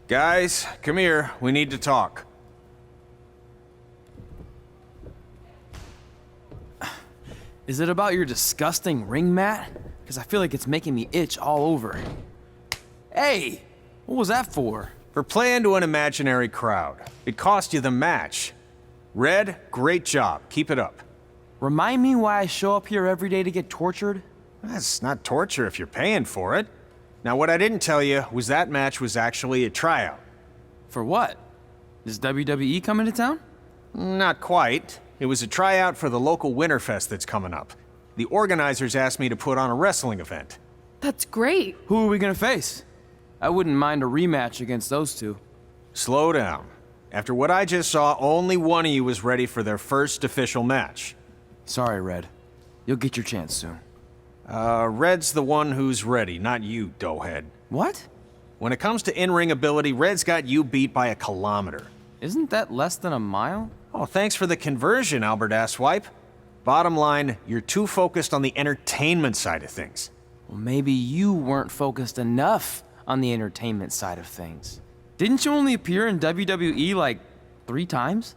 Guys, come here. We need to talk. Is it about your disgusting ring mat? Because I feel like it's making me itch all over. Hey! What was that for? For playing to an imaginary crowd. It cost you the match. Red, great job. Keep it up. Remind me why I show up here every day to get tortured? That's not torture if you're paying for it. Now, what I didn't tell you was that match was actually a tryout. For what? Is WWE coming to town? Not quite. It was a tryout for the local Winterfest that's coming up. The organizers asked me to put on a wrestling event. That's great. Who are we gonna face? I wouldn't mind a rematch against those two. Slow down. After what I just saw, only one of you was ready for their first official match. Sorry, Red. You'll get your chance soon. Red's the one who's ready, not you, doughhead. What? When it comes to in-ring ability, Red's got you beat by a kilometer. Isn't that less than a mile? Oh, thanks for the conversion, Albert Asswipe. Bottom line, you're too focused on the entertainment side of things. Well, maybe you weren't focused enough on the entertainment side of things. Didn't you only appear in WWE like 3 times?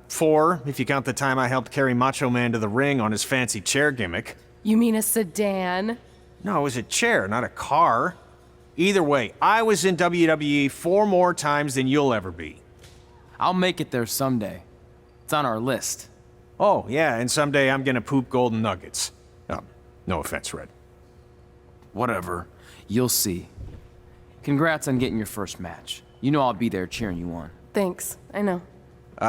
4, if you count the time I helped carry Macho Man to the ring on his fancy chair gimmick. You mean a sedan? No, it was a chair, not a car. Either way, I was in WWE 4 more times than you'll ever be. I'll make it there someday. It's on our list. Oh, yeah, and someday I'm gonna poop golden nuggets. No offense, Red. Whatever. You'll see. Congrats on getting your first match. You know I'll be there cheering you on. Thanks, I know.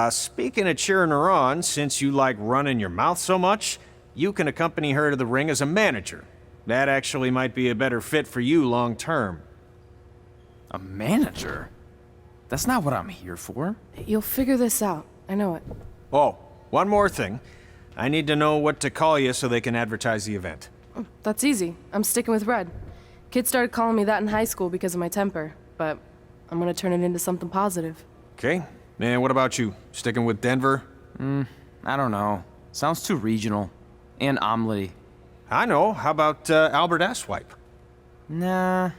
Speaking of cheering her on, since you like running your mouth so much, you can accompany her to the ring as a manager. That actually might be a better fit for you long term. A manager? That's not what I'm here for. You'll figure this out. I know it. Oh, one more thing. I need to know what to call you so they can advertise the event. That's easy. I'm sticking with Red. Kids started calling me that in high school because of my temper, but I'm gonna turn it into something positive. Okay. Man, what about you? Sticking with Denver? I don't know. Sounds too regional. And omelette-y. I know. How about Albert Asswipe? Nah.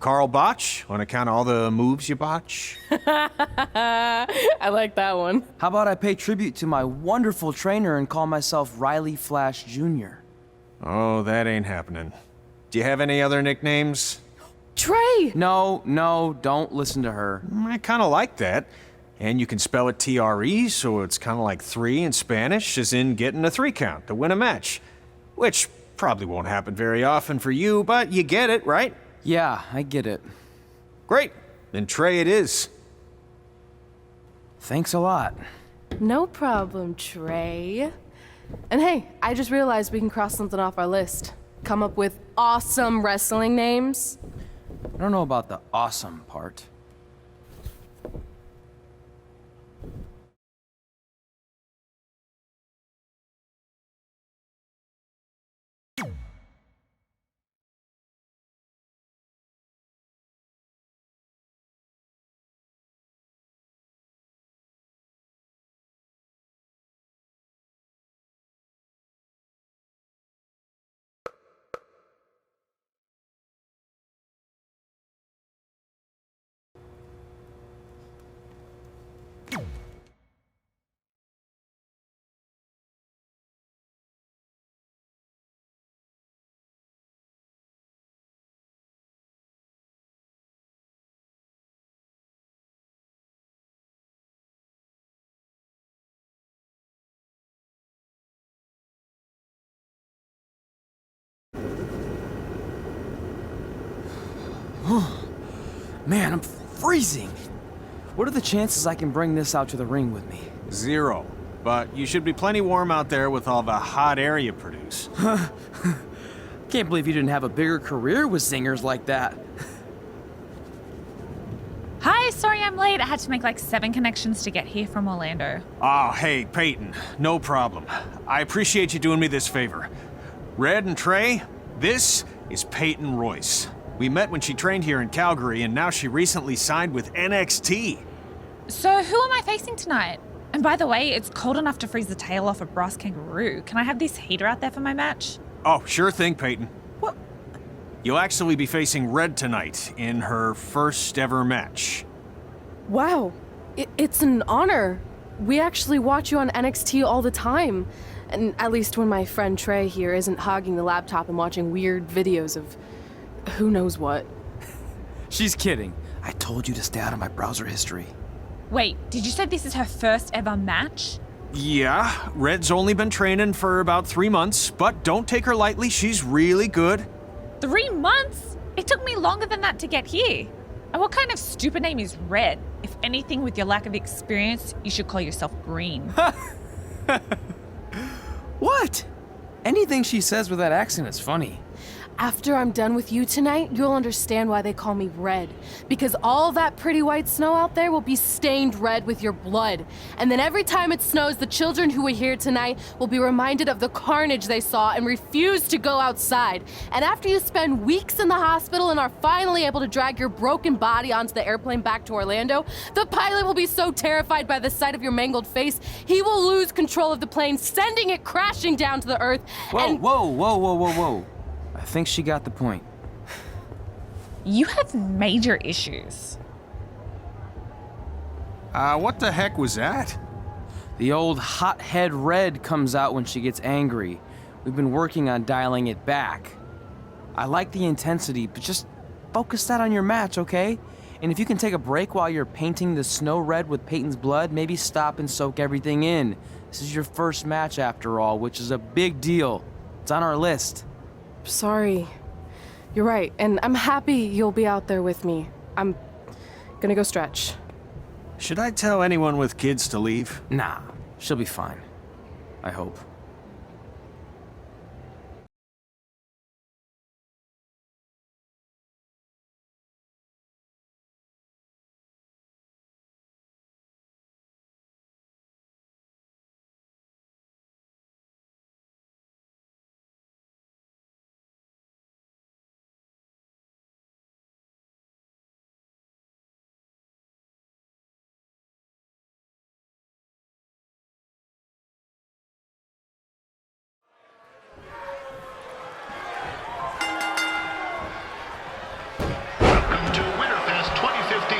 Carl Botch, on account of all the moves you botch? I like that one. How about I pay tribute to my wonderful trainer and call myself Riley Flash Jr.? Oh, that ain't happening. Do you have any other nicknames? Trey! No, don't listen to her. I kind of like that. And you can spell it T-R-E, so it's kind of like 3 in Spanish, as in getting a 3 count to win a match. Which probably won't happen very often for you, but you get it, right? Yeah, I get it. Great. Then Trey it is. Thanks a lot. No problem, Trey. And hey, I just realized we can cross something off our list. Come up with awesome wrestling names. I don't know about the awesome part. Man, I'm freezing. What are the chances I can bring this out to the ring with me? 0. But you should be plenty warm out there with all the hot air you produce. Can't believe you didn't have a bigger career with singers like that. Hi, sorry I'm late. I had to make like 7 connections to get here from Orlando. Oh, hey, Peyton. No problem. I appreciate you doing me this favor. Red and Trey, this is Peyton Royce. We met when she trained here in Calgary, and now she recently signed with NXT. So who am I facing tonight? And by the way, it's cold enough to freeze the tail off a brass kangaroo. Can I have this heater out there for my match? Oh, sure thing, Peyton. You'll actually be facing Red tonight in her first ever match. Wow, it's an honor. We actually watch you on NXT all the time. And at least when my friend Trey here isn't hogging the laptop and watching weird videos of who knows what. She's kidding. I told you to stay out of my browser history. Wait, did you say this is her first ever match? Yeah, Red's only been training for about 3 months, but don't take her lightly, she's really good. 3 months? It took me longer than that to get here. And what kind of stupid name is Red? If anything, with your lack of experience, you should call yourself Green. What? Anything she says with that accent is funny. After I'm done with you tonight, you'll understand why they call me Red. Because all that pretty white snow out there will be stained red with your blood. And then every time it snows, the children who were here tonight will be reminded of the carnage they saw and refuse to go outside. And after you spend weeks in the hospital and are finally able to drag your broken body onto the airplane back to Orlando, the pilot will be so terrified by the sight of your mangled face, he will lose control of the plane, sending it crashing down to the earth. Whoa. I think she got the point. You have major issues. What the heck was that? The old hothead Red comes out when she gets angry. We've been working on dialing it back. I like the intensity, but just focus that on your match, okay? And if you can take a break while you're painting the snow red with Peyton's blood, maybe stop and soak everything in. This is your first match after all, which is a big deal. It's on our list. Sorry. You're right, and I'm happy you'll be out there with me. I'm gonna go stretch. Should I tell anyone with kids to leave? Nah, she'll be fine. I hope. Welcome to Winterfest 2015.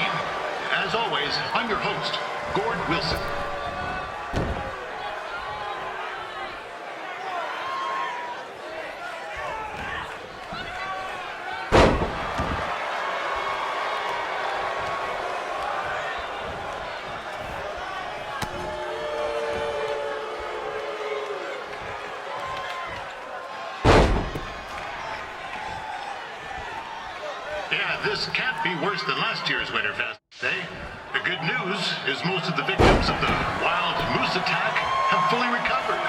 As always, I'm your host, Gord Wilson. Yeah, this can't be worse than last year's Winterfest, eh? The good news is most of the victims of the wild moose attack have fully recovered.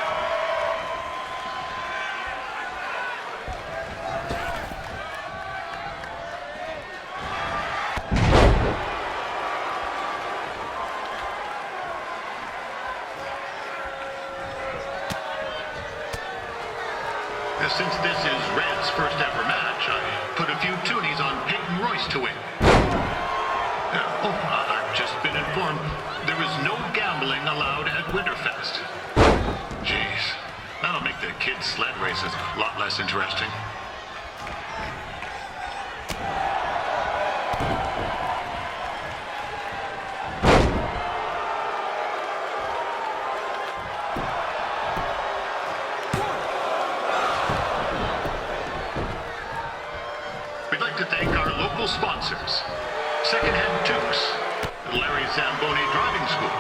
Since this is Red's first ever match, I put a few toonies on Peyton Royce to win. I've just been informed there is no gambling allowed at Winterfest. Jeez, that'll make the kids' sled races a lot less interesting. We'd like to thank our local sponsors, Secondhand Tukes, Larry Zamboni Driving School,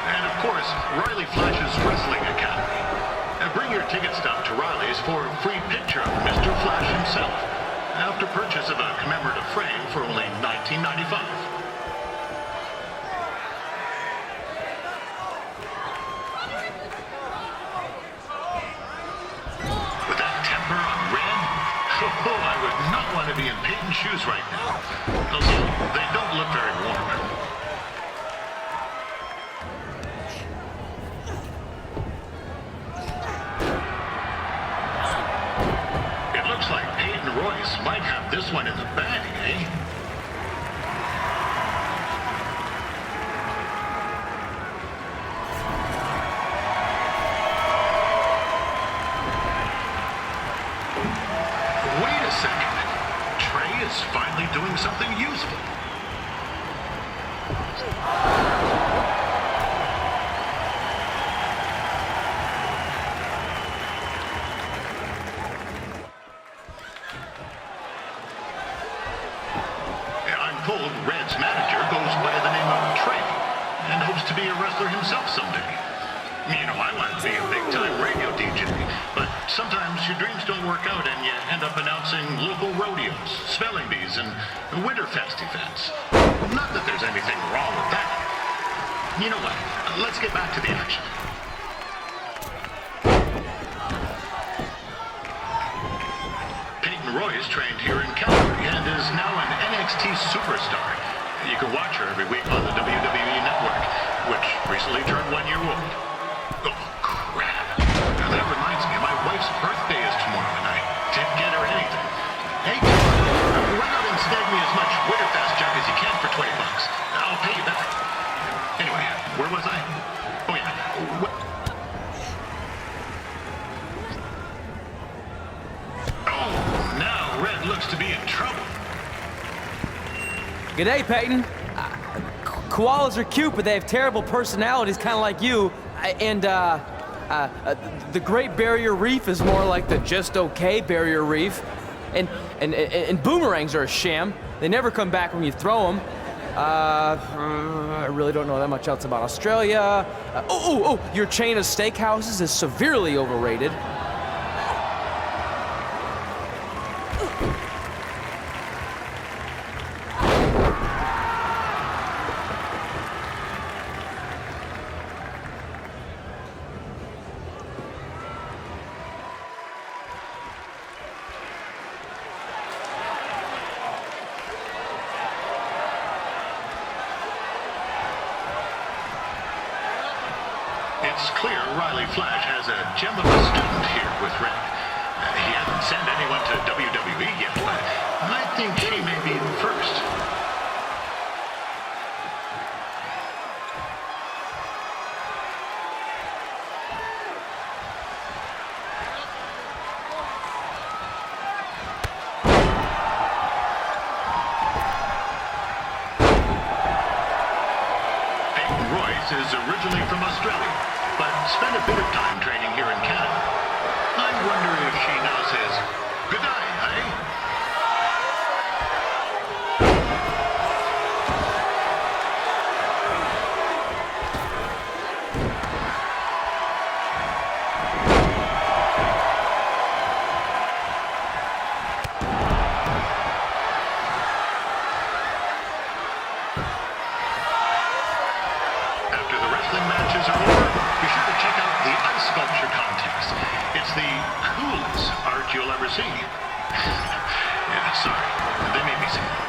and of course, Riley Flash's Wrestling Academy. Bring your ticket stub to Riley's for a free picture of Mr. Flash himself, after purchase of a commemorative frame for only $19.95. With that temper on Red, I would not want to be in Peyton's shoes right now. Also, they don't look very warm. It looks like Peyton Royce might have this one in the bag, eh? Wait a second. is finally doing something useful. I'm told Red's manager goes by the name of Trey and hopes to be a wrestler himself someday. You know, I want to be a big-time radio DJ, but sometimes your dreams don't work out and you end up announcing local rodeos, spelling bees, and Winterfest events. Not that there's anything wrong with that. You know what? Let's get back to the action. Peyton Royce trained here in Calgary and is now an NXT superstar. You can watch her every week on the WWE Network, which recently turned 1 year old. Oh, crap. Now that reminds me, my wife's birthday is tomorrow, and I didn't get her anything. Hey, run out and snag me as much Winterfest junk as you can for $20. I'll pay you back. Anyway, where was I? Oh, yeah. Oh, now Red looks to be in trouble. G'day, Peyton. Koalas are cute, but they have terrible personalities, kind of like you. The Great Barrier Reef is more like the just okay Barrier Reef. And boomerangs are a sham. They never come back when you throw them. I really don't know that much else about Australia. Your chain of steakhouses is severely overrated. It's clear Riley Flash has a gem of a student here with Red. He hasn't sent anyone to WWE yet, but I think she may be the first. Peyton Royce is originally from Australia, but spent a bit of time training here in Canada. I wonder if she now says, good day, eh? After the wrestling matches are over, be sure to check out the ice sculpture contest. It's the coolest art you'll ever see. Yeah, sorry. They made me say that.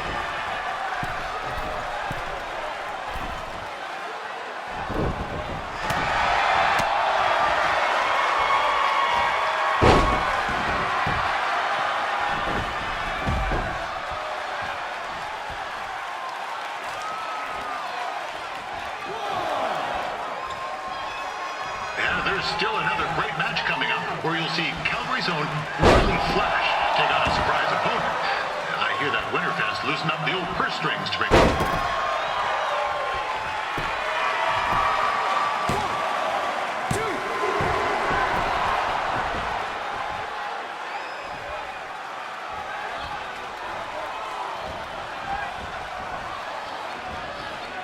Yeah, there's still another great match coming up where you'll see Calgary's own Riley Flash take on a surprise opponent. I hear that Winterfest loosen up the old purse strings to bring.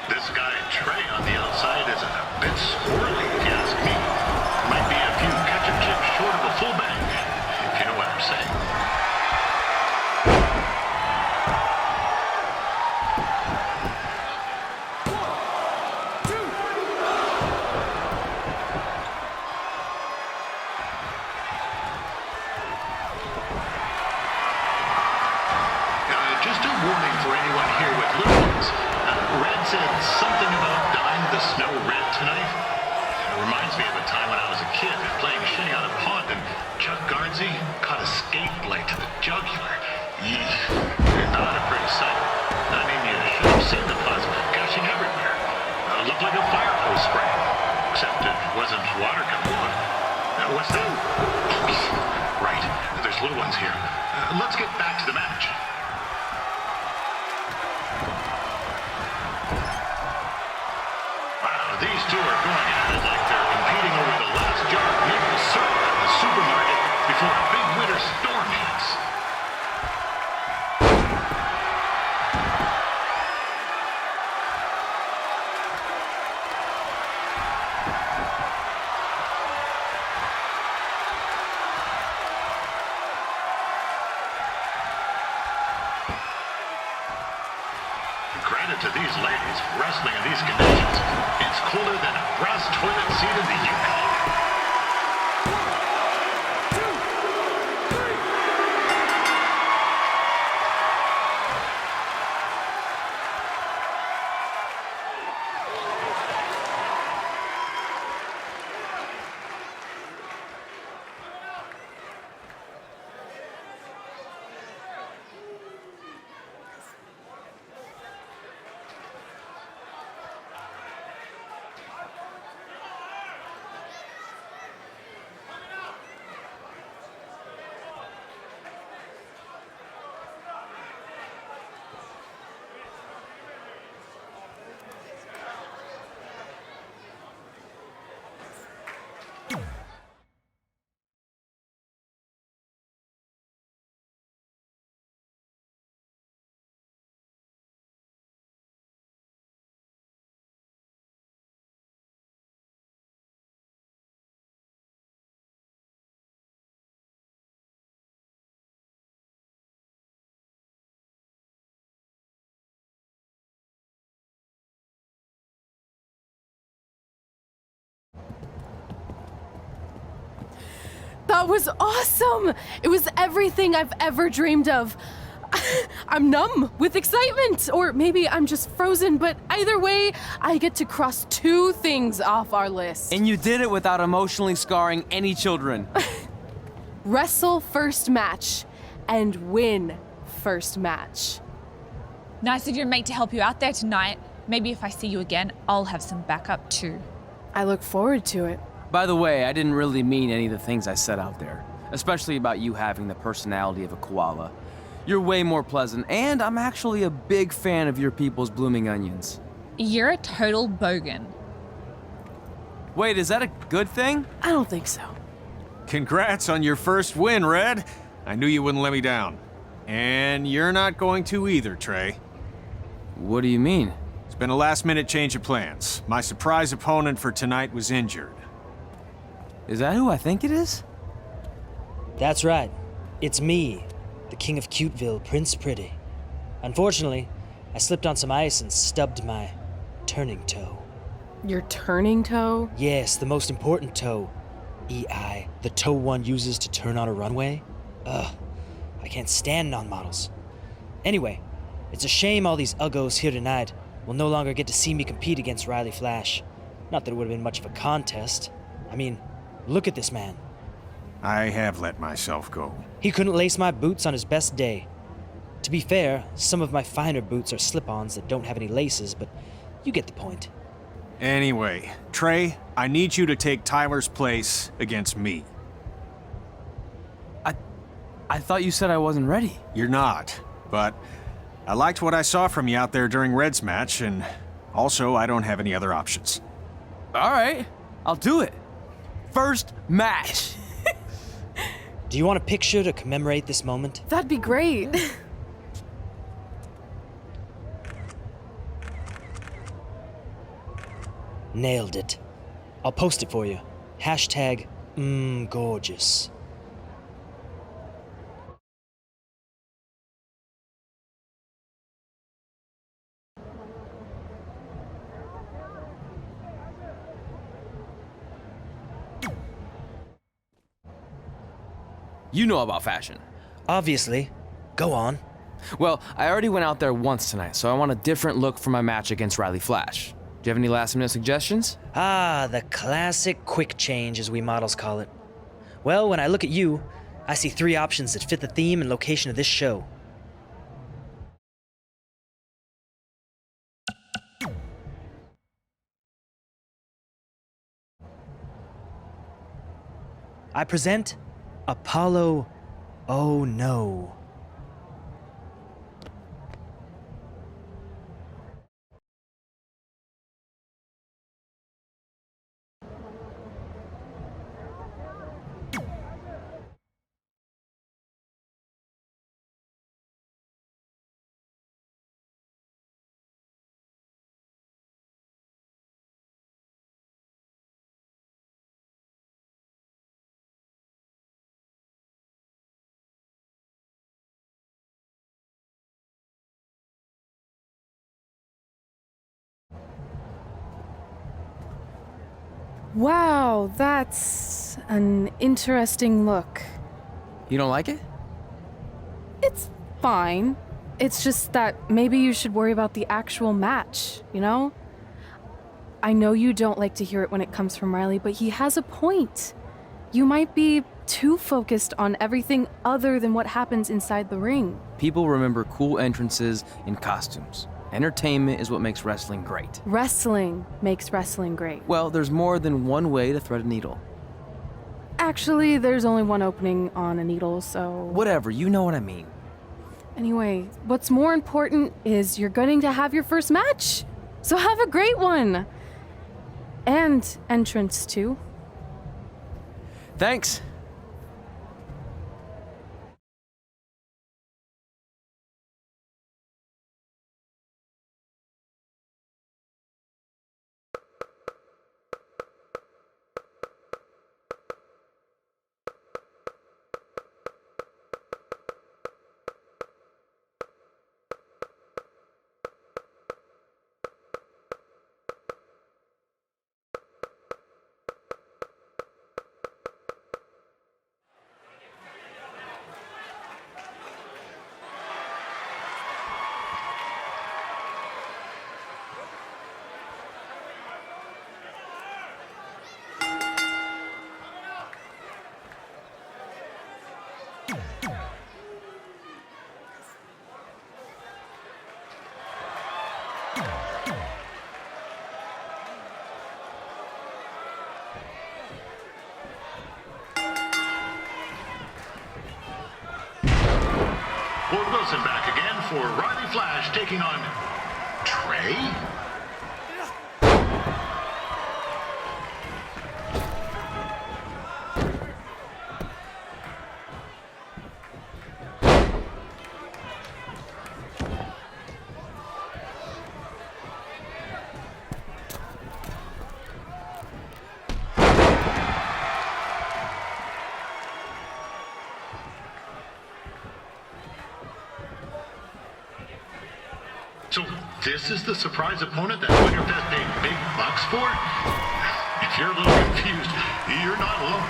This guy Trey on the outside is a bit squirrely, if you ask me. Might be a few ketchup chips short of a full bang, if you know what I'm saying. Just a warning for anyone here with little ones. Red said something about dyeing the snow red tonight. It reminds me of a time when I was a kid playing shinny on a pond and Chuck Garnsey caught a skate blade to the jugular. Yeesh. Not a pretty sight. I mean, you should have seen the plasma gushing everywhere. Looked like a fire hose spray. Except it wasn't water coming out. What's that? Right. There's little ones here. Let's get back to the match. credit to these ladies for wrestling in these conditions. It's colder than a brass toilet seat in the Yukon. That was awesome! It was everything I've ever dreamed of. I'm numb with excitement, or maybe I'm just frozen, but either way, I get to cross 2 things off our list. And you did it without emotionally scarring any children. Wrestle first match and win first match. Nice of your mate to help you out there tonight. Maybe if I see you again, I'll have some backup too. I look forward to it. By the way, I didn't really mean any of the things I said out there, especially about you having the personality of a koala. You're way more pleasant, and I'm actually a big fan of your people's blooming onions. You're a total bogan. Wait, is that a good thing? I don't think so. Congrats on your first win, Red. I knew you wouldn't let me down. And you're not going to either, Trey. What do you mean? It's been a last-minute change of plans. My surprise opponent for tonight was injured. Is that who I think it is? That's right. It's me, the King of Cuteville, Prince Pretty. Unfortunately, I slipped on some ice and stubbed my turning toe. Your turning toe? Yes, the most important toe. EI, the toe one uses to turn on a runway. Ugh, I can't stand non-models. Anyway, it's a shame all these uggos here tonight will no longer get to see me compete against Riley Flash. Not that it would have been much of a contest. I mean, look at this man. I have let myself go. He couldn't lace my boots on his best day. To be fair, some of my finer boots are slip-ons that don't have any laces, but you get the point. Anyway, Trey, I need you to take Tyler's place against me. I thought you said I wasn't ready. You're not, but I liked what I saw from you out there during Red's match, and also I don't have any other options. All right, I'll do it. First match. Do you want a picture to commemorate this moment? That'd be great. Nailed it. I'll post it for you. Hashtag gorgeous. You know about fashion. Obviously. Go on. Well, I already went out there once tonight, so I want a different look for my match against Riley Flash. Do you have any last-minute suggestions? Ah, the classic quick change, as we models call it. Well, when I look at you, I see 3 options that fit the theme and location of this show. I present Apollo Oh No. Wow, that's an interesting look. You don't like it? It's fine. It's just that maybe you should worry about the actual match, you know? I know you don't like to hear it when it comes from Riley, but he has a point. You might be too focused on everything other than what happens inside the ring. People remember cool entrances and costumes. Entertainment is what makes wrestling great. Wrestling makes wrestling great. Well, there's more than one way to thread a needle. Actually, there's only one opening on a needle, so... Whatever, you know what I mean. Anyway, what's more important is you're going to have your first match. So have a great one. And entrance, too. Thanks. Ward Wilson back again for Riley Flash taking on Trey? So this is the surprise opponent that Winterfest paid big bucks for? If you're a little confused, you're not alone.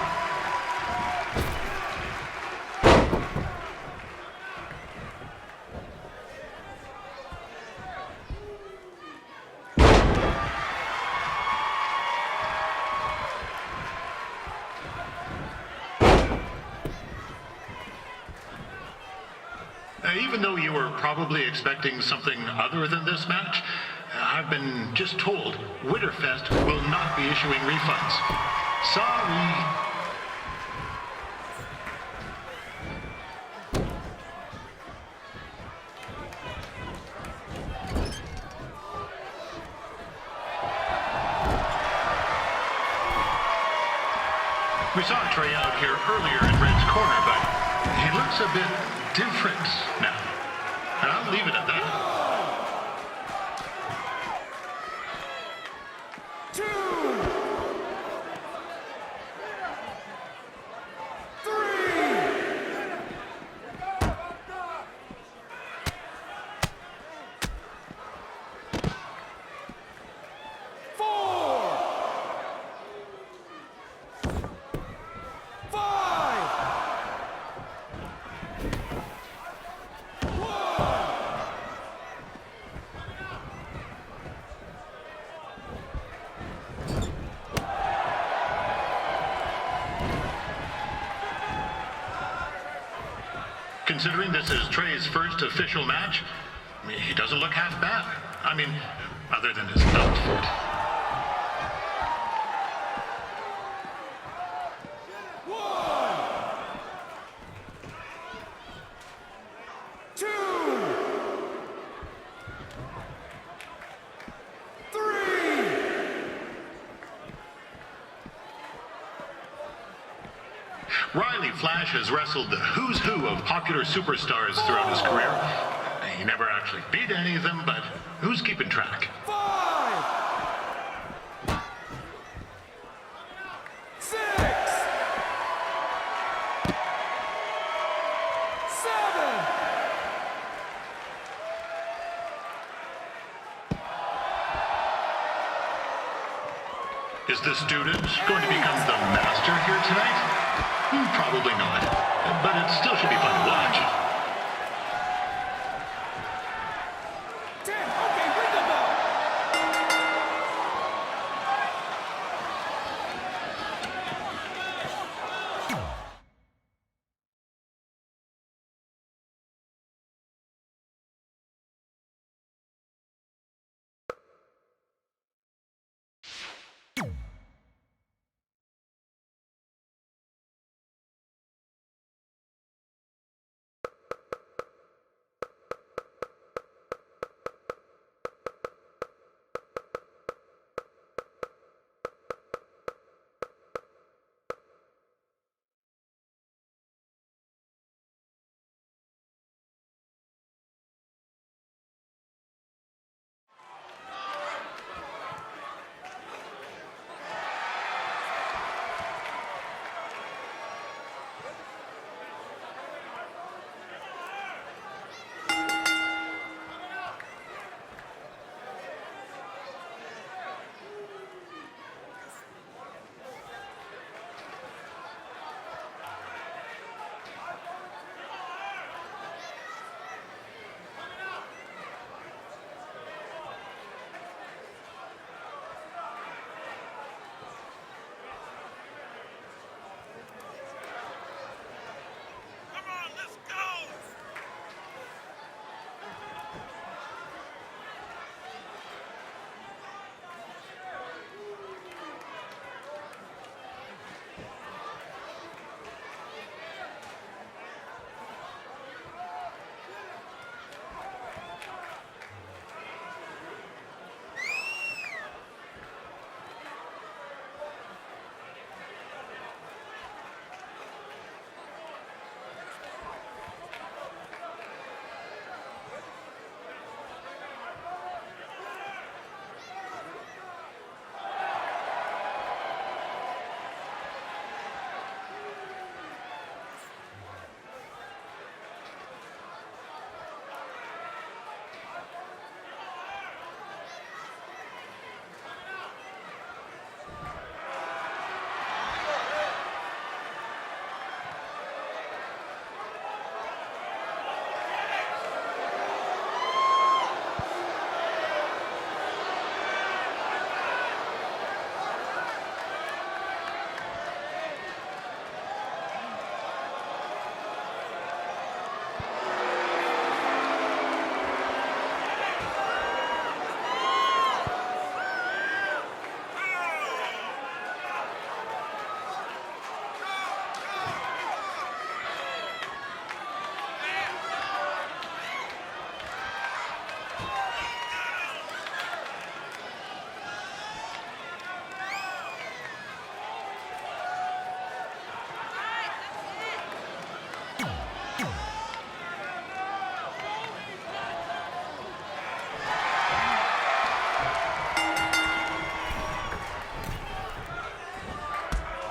Even though you were probably expecting something other than this match, I've been just told Winterfest will not be issuing refunds. Sorry. We saw Trey out here earlier in Red's corner, but he looks a bit different now. And I'll leave it at that. Considering this is Trey's first official match, he doesn't look half bad. I mean, other than his outfit. Riley Flash has wrestled the who's who of popular superstars throughout his career. He never actually beat any of them, but who's keeping track? 5, 6, 7. Is the student going to become the master here tonight? Probably not, but it still should be fun to watch.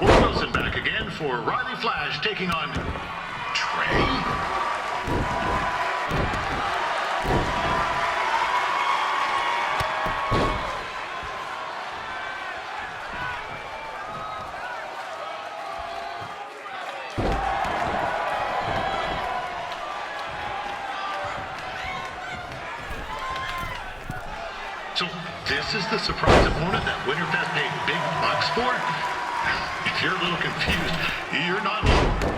Wilson back again for Riley Flash taking on Trey. So this is the surprise opponent that Winterfest paid big bucks for? If you're a little confused, you're not alone.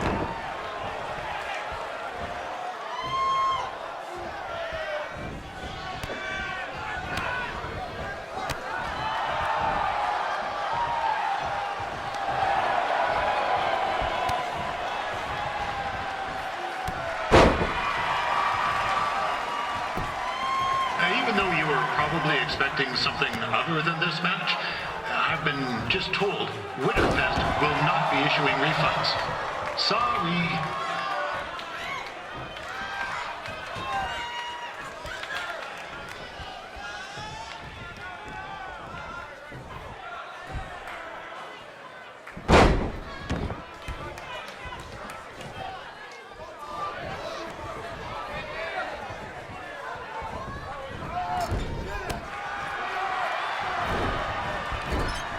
Even though you were probably expecting something other than this match, I've been just told Winterfest will not be issuing refunds. Sorry.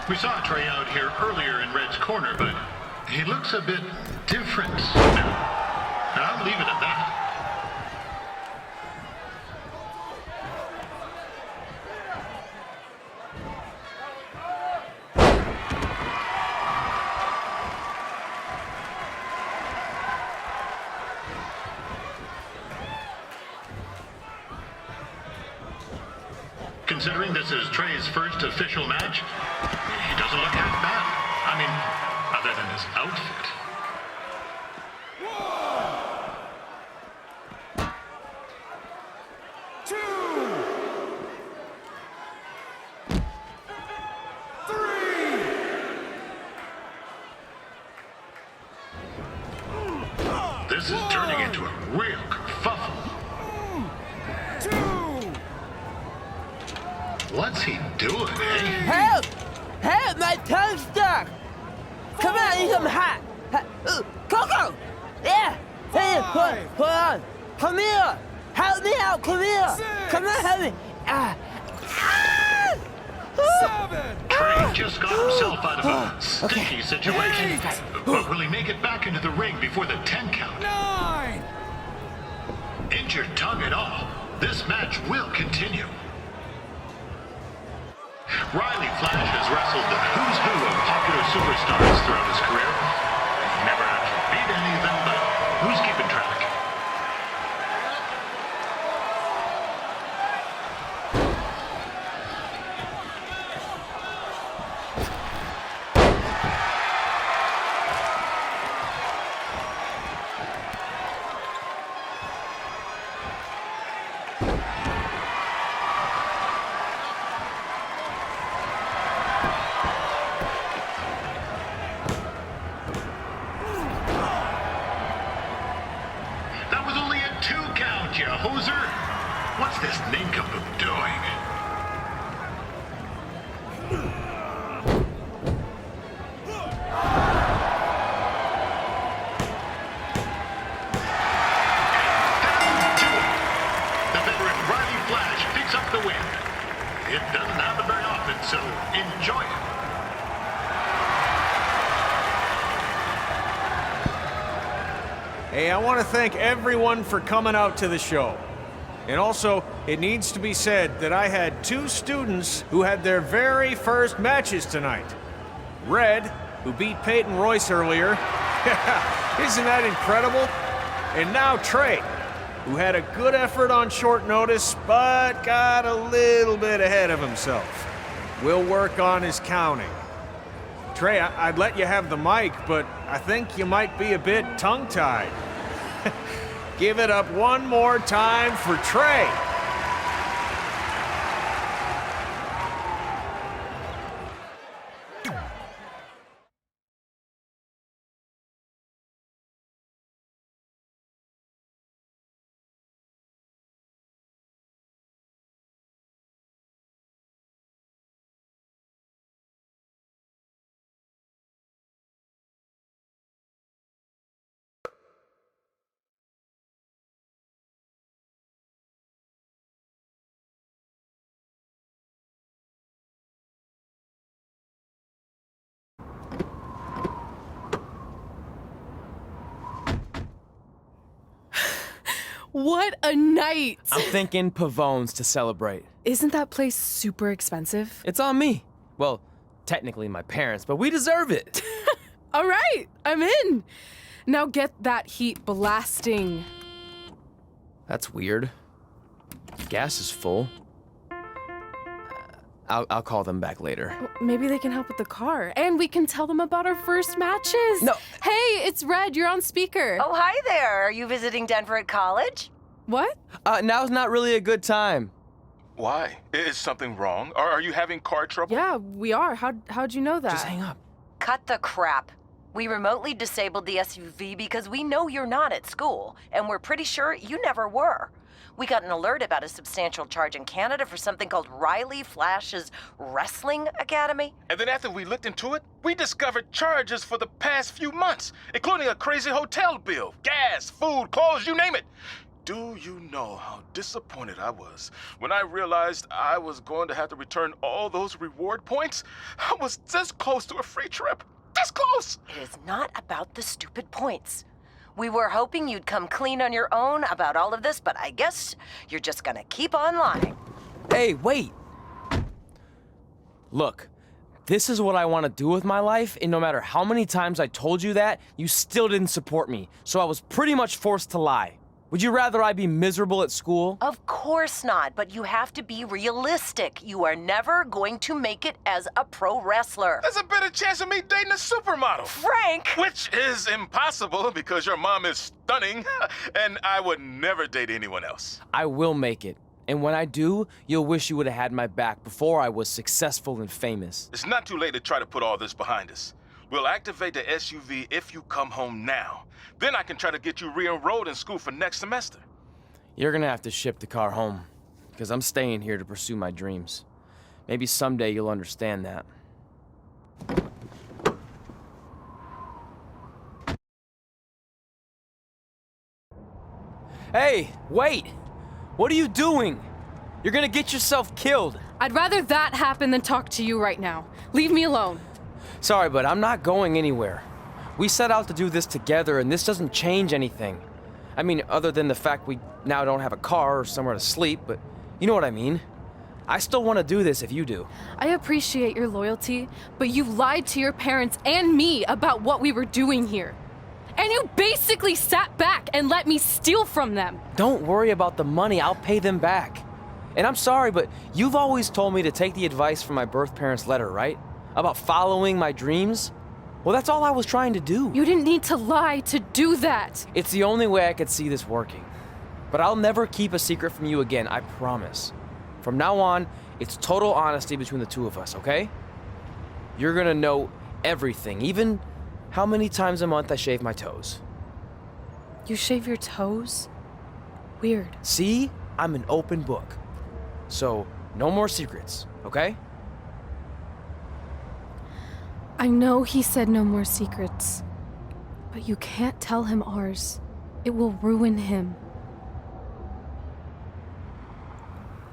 We saw Trey out here earlier in Red's corner, but he looks a bit different now. And I'll leave it at that. Considering this is Trey's first official match, he doesn't look half bad. I mean, other than his outfit. This is turning into a real kerfuffle. What's he doing, eh? Help! Help! My tongue's stuck! Come on, I need some hot! Coco! Yeah! Hey, hold on! Come here! Help me out! Come here! Come on, help me! Trey just got himself out of a sticky situation. But will he make it back into the ring before the 10 count? 9! Injured tongue and all, this match will continue. Riley Flash has wrestled the who's who of popular superstars throughout his career. Never actually beat any of them, but who's keeping track? That was only a 2 count, you hoser. What's this nincompoop doing? The veteran Riley Flash picks up the win. It doesn't happen very often, so enjoy it. Hey, I want to thank everyone for coming out to the show. And also, it needs to be said that I had 2 students who had their very first matches tonight. Red, who beat Peyton Royce earlier. Isn't that incredible? And now Trey, who had a good effort on short notice, but got a little bit ahead of himself. We'll work on his counting. Trey, I'd let you have the mic, but I think you might be a bit tongue-tied. Give it up one more time for Trey. What a night! I'm thinking Pavone's to celebrate. Isn't that place super expensive? It's on me. Well, technically my parents, but we deserve it. All right, I'm in. Now get that heat blasting. That's weird. Gas is full. I'll call them back later. Maybe they can help with the car. And we can tell them about our first matches. No. Hey, it's Red. You're on speaker. Oh, hi there. Are you visiting Denver at college? What? Now's not really a good time. Why? Is something wrong? Are you having car trouble? Yeah, we are. How'd you know that? Just hang up. Cut the crap. We remotely disabled the SUV because we know you're not at school, and we're pretty sure you never were. We got an alert about a substantial charge in Canada for something called Riley Flash's Wrestling Academy. And then after we looked into it, we discovered charges for the past few months, including a crazy hotel bill, gas, food, clothes, you name it. Do you know how disappointed I was when I realized I was going to have to return all those reward points? I was this close to a free trip. This close! It is not about the stupid points. We were hoping you'd come clean on your own about all of this, but I guess you're just gonna keep on lying. Hey, wait! Look, this is what I want to do with my life, and no matter how many times I told you that, you still didn't support me, so I was pretty much forced to lie. Would you rather I be miserable at school? Of course not, but you have to be realistic. You are never going to make it as a pro wrestler. There's a better chance of me dating a supermodel. Frank! Which is impossible because your mom is stunning, and I would never date anyone else. I will make it. And when I do, you'll wish you would have had my back before I was successful and famous. It's not too late to try to put all this behind us. We'll activate the SUV if you come home now. Then I can try to get you re-enrolled in school for next semester. You're gonna have to ship the car home, because I'm staying here to pursue my dreams. Maybe someday you'll understand that. Hey, wait! What are you doing? You're gonna get yourself killed. I'd rather that happen than talk to you right now. Leave me alone. Sorry, but I'm not going anywhere. We set out to do this together, and this doesn't change anything. I mean, other than the fact we now don't have a car or somewhere to sleep, but you know what I mean. I still want to do this if you do. I appreciate your loyalty, but you lied to your parents and me about what we were doing here. And you basically sat back and let me steal from them. Don't worry about the money, I'll pay them back. And I'm sorry, but you've always told me to take the advice from my birth parents' letter, right? About following my dreams? Well, that's all I was trying to do. You didn't need to lie to do that. It's the only way I could see this working. But I'll never keep a secret from you again, I promise. From now on, it's total honesty between the two of us, okay? You're gonna know everything, even how many times a month I shave my toes. You shave your toes? Weird. See? I'm an open book. So, no more secrets, okay? I know he said no more secrets, but you can't tell him ours. It will ruin him.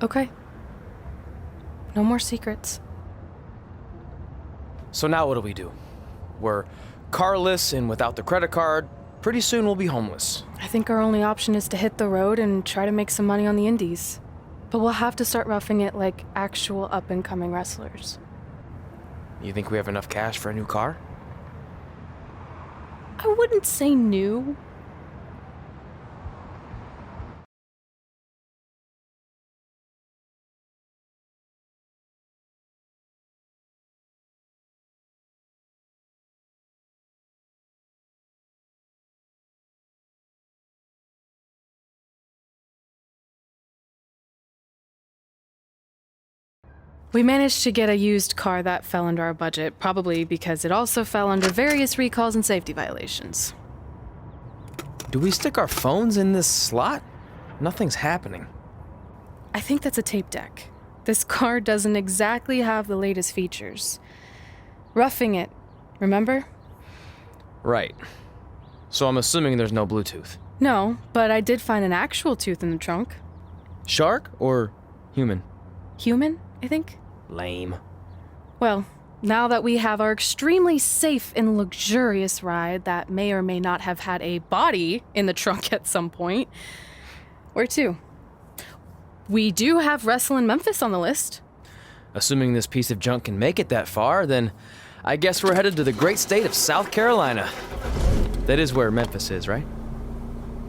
Okay. No more secrets. So now what do? We're carless and without the credit card. Pretty soon we'll be homeless. I think our only option is to hit the road and try to make some money on the indies. But we'll have to start roughing it like actual up-and-coming wrestlers. You think we have enough cash for a new car? I wouldn't say new. We managed to get a used car that fell under our budget, probably because it also fell under various recalls and safety violations. Do we stick our phones in this slot? Nothing's happening. I think that's a tape deck. This car doesn't exactly have the latest features. Roughing it, remember? Right. So I'm assuming there's no Bluetooth. No, but I did find an actual tooth in the trunk. Shark or human? Human, I think. Lame. Well, now that we have our extremely safe and luxurious ride that may or may not have had a body in the trunk at some point, where to? We do have Wrestle in Memphis on the list. Assuming this piece of junk can make it that far, then I guess we're headed to the great state of South Carolina. That is where Memphis is, right?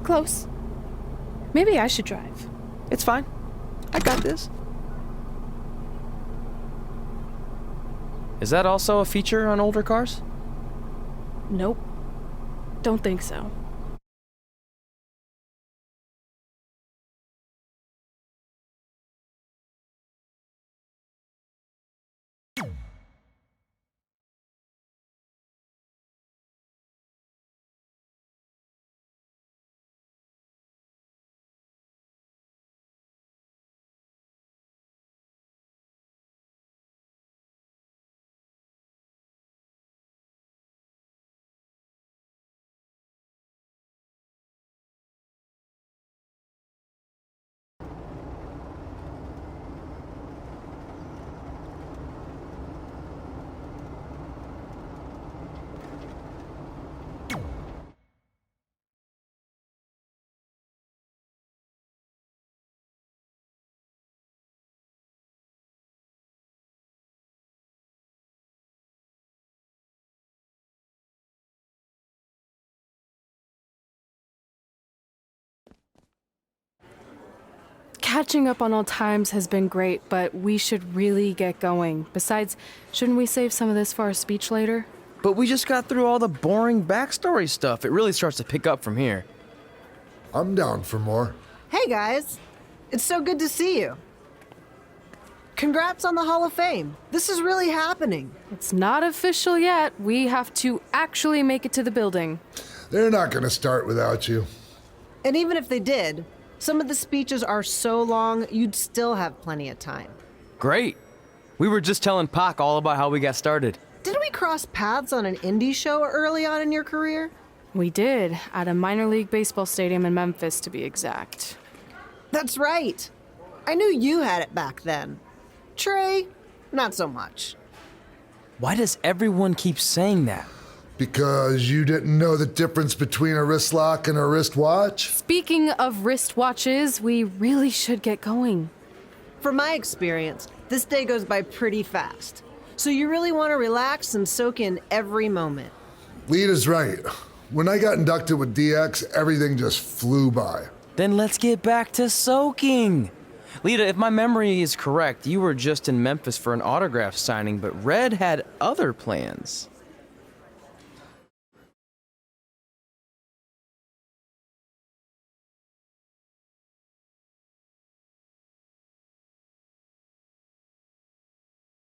Close. Maybe I should drive. It's fine. I got this. Is that also a feature on older cars? Nope. Don't think so. Catching up on old times has been great, but we should really get going. Besides, shouldn't we save some of this for our speech later? But we just got through all the boring backstory stuff. It really starts to pick up from here. I'm down for more. Hey guys, it's so good to see you. Congrats on the Hall of Fame. This is really happening. It's not official yet. We have to actually make it to the building. They're not going to start without you. And even if they did, some of the speeches are so long, you'd still have plenty of time. Great. We were just telling Pac all about how we got started. Didn't we cross paths on an indie show early on in your career? We did, at a minor league baseball stadium in Memphis, to be exact. That's right. I knew you had it back then. Trey, not so much. Why does everyone keep saying that? Because you didn't know the difference between a wrist lock and a wristwatch? Speaking of wristwatches, we really should get going. From my experience, this day goes by pretty fast. So you really want to relax and soak in every moment. Lita's right. When I got inducted with DX, everything just flew by. Then let's get back to soaking. Lita, if my memory is correct, you were just in Memphis for an autograph signing, but Red had other plans.